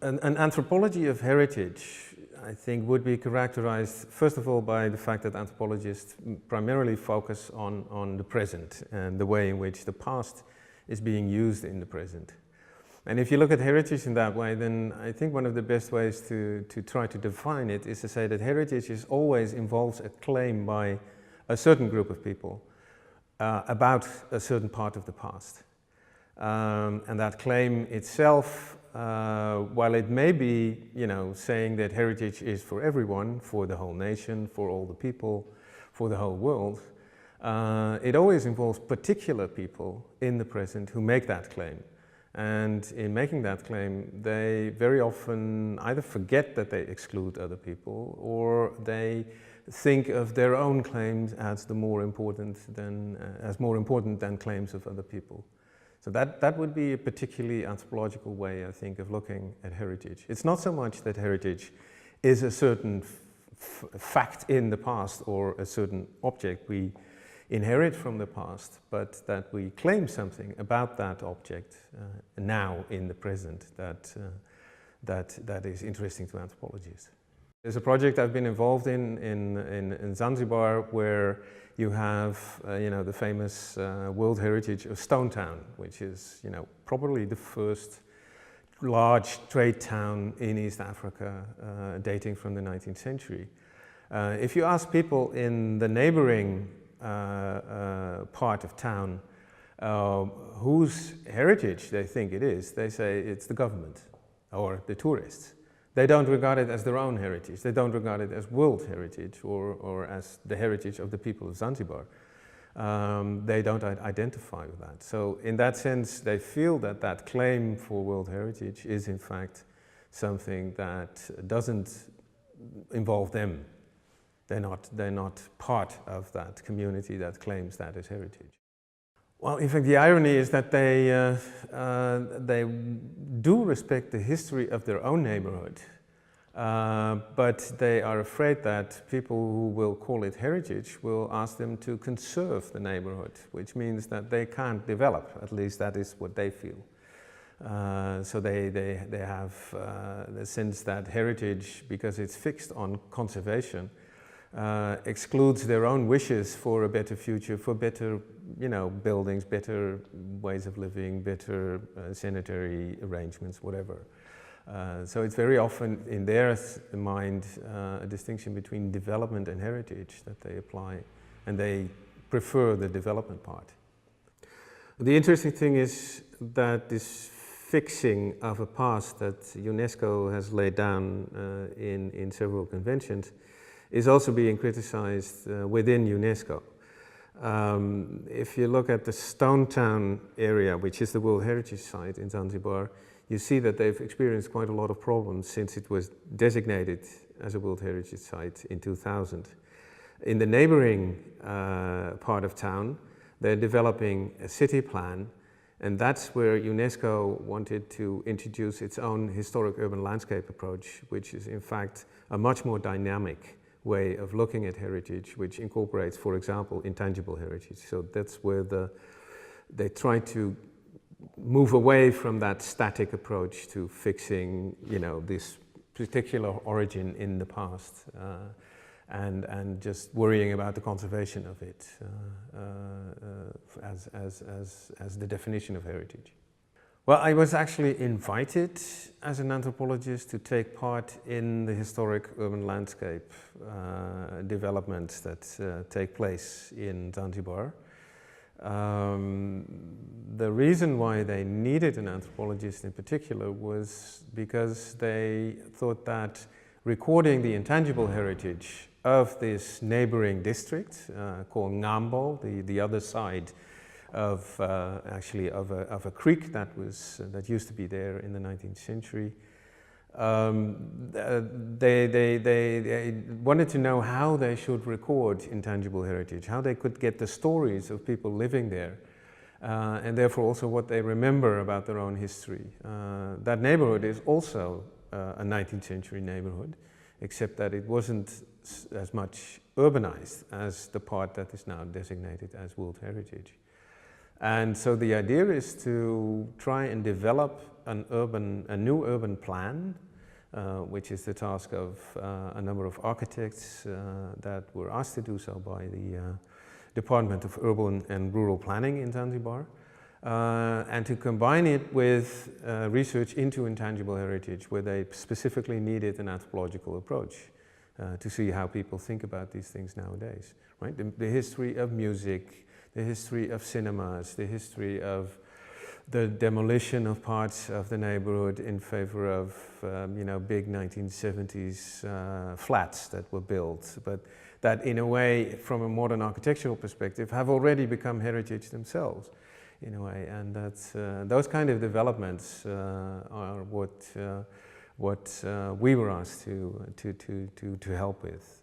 An anthropology of heritage, I think, would be characterized, first of all, by the fact that anthropologists primarily focus on the present and the way in which the past is being used in the present. And if you look at heritage in that way, then I think one of the best ways to try to define it is to say that heritage always involves a claim by a certain group of people about a certain part of the past. And that claim itself, while it may be, saying that heritage is for everyone, for the whole nation, for all the people, for the whole world, it always involves particular people in the present who make that claim. And in making that claim, they very often either forget that they exclude other people, or they think of their own claims as more important than claims of other people. So that would be a particularly anthropological way, I think, of looking at heritage. It's not so much that heritage is a certain fact in the past or a certain object we inherit from the past, but that we claim something about that object now in the present that is interesting to anthropologists. There's a project I've been involved in Zanzibar where you have the famous World Heritage of Stone Town, which is probably the first large trade town in East Africa dating from the 19th century. If you ask people in the neighboring part of town whose heritage they think it is, they say it's the government or the tourists. They don't regard it as their own heritage. They don't regard it as world heritage or as the heritage of the people of Zanzibar. They don't identify with that. So in that sense, they feel that that claim for world heritage is in fact something that doesn't involve them. They're not part of that community that claims that as heritage. Well, in fact, the irony is that they do respect the history of their own neighborhood, but they are afraid that people who will call it heritage will ask them to conserve the neighborhood, which means that they can't develop. At least that is what they feel. So they have the sense that heritage, because it's fixed on conservation, excludes their own wishes for a better future, for better buildings, better ways of living, better sanitary arrangements, whatever. So it's very often in their mind a distinction between development and heritage that they apply, and they prefer the development part. The interesting thing is that this fixing of a past that UNESCO has laid down in several conventions is also being criticized within UNESCO. If you look at the Stone Town area, which is the World Heritage Site in Zanzibar, you see that they've experienced quite a lot of problems since it was designated as a World Heritage Site in 2000. In the neighboring part of town, they're developing a city plan, and that's where UNESCO wanted to introduce its own historic urban landscape approach, which is in fact a much more dynamic way of looking at heritage, which incorporates, for example, intangible heritage. So that's where they try to move away from that static approach to fixing, this particular origin in the past, and just worrying about the conservation of it as the definition of heritage. Well, I was actually invited as an anthropologist to take part in the historic urban landscape developments that take place in Zanzibar. The reason why they needed an anthropologist in particular was because they thought that recording the intangible heritage of this neighboring district called Ngambo, the other side of actually of a creek that used to be there in the 19th century. They wanted to know how they should record intangible heritage, how they could get the stories of people living there, and therefore also what they remember about their own history. That neighborhood is also a 19th century neighborhood, except that it wasn't as much urbanized as the part that is now designated as World Heritage. And so the idea is to try and develop a new urban plan, which is the task of a number of architects that were asked to do so by the Department of Urban and Rural Planning in Zanzibar, and to combine it with research into intangible heritage, where they specifically needed an anthropological approach to see how people think about these things nowadays. Right? The history of music, the history of cinemas, the history of the demolition of parts of the neighborhood in favor of big 1970s flats that were built, but that in a way, from a modern architectural perspective, have already become heritage themselves, in a way. And that's, those kind of developments are what we were asked to help with.